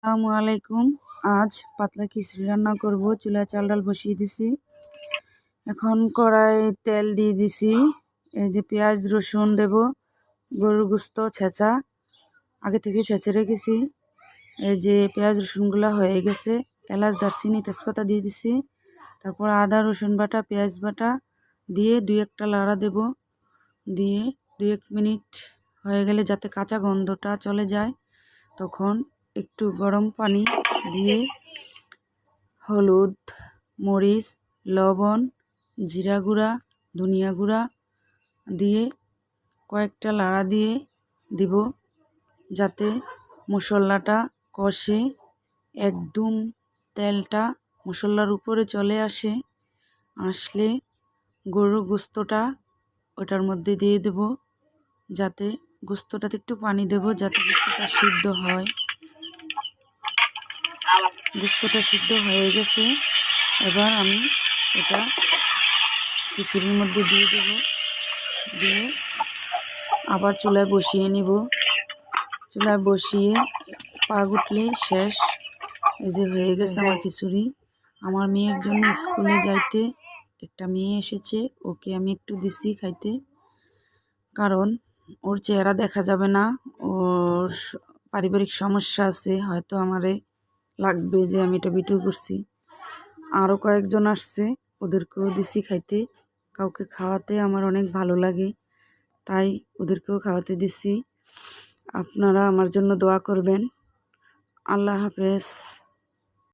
আসসালামু আলাইকুম। আজ পাতলা খিচুড়ি রান্না করব। চুলায় চাল ডাল বসিয়ে দিছি। এখন কড়াই তেল দিয়ে দিছি। এই যে পেঁয়াজ রসুন দেব, গরুর গোস্ত ছেঁচা আগে থেকে ছেঁচে রেখেছি। এই যে পেঁয়াজ রসুনগুলো হয়ে গেছে, এলাচ দারচিনি তেজপাতা দিয়ে দিছি। তারপর আদা রসুন বাটা পেঁয়াজ বাটা দিয়ে 2-1টা লাড়া দেব। দিয়ে 2-1 মিনিট হয়ে গেলে যাতে কাঁচা গন্ধটা চলে যায়, তখন একটু গরম পানি দিয়ে হলুদ, মরিচ, লবণ, জিরা গুঁড়া, ধনিয়া গুঁড়া দিয়ে কয়েকটা লাড়া দিয়ে দিব, যাতে মশলাটা কষে একদম তেলটা মশলার উপরে চলে আসলে গরুর গোস্তটা ওটার মধ্যে দিয়ে দেব, যাতে গোস্তটাতে একটু পানি দেব যাতে গোস্তটা সিদ্ধ হয়। গোস্তটা সিদ্ধ হয়ে গেছে, এবার আমি এটা খিচুড়ির মধ্যে দিয়ে দেব। দিয়ে আবার চুলায় বসিয়ে নিব। চুলায় বসিয়ে পাক উঠলে শেষ। এই যে হয়ে গেছে আমার খিচুড়ি। আমার মেয়ের জন্য স্কুলে যাইতে একটা মেয়ে এসেছে, ওকে আমি একটু দিছি খাইতে, কারণ ওর চেহারা দেখা যাবে না, ওর পারিবারিক সমস্যা আছে, হয়তো আমারে লাগবে যে আমি এটা ভিডিও করছি। আরও কয়েকজন আসছে, ওদেরকেও দিছি খাইতে। কাউকে খাওয়াতে আমার অনেক ভালো লাগে, তাই ওদেরকেও খাওয়াতে দিছি। আপনারা আমার জন্য দোয়া করবেন। আল্লাহ হাফেজ।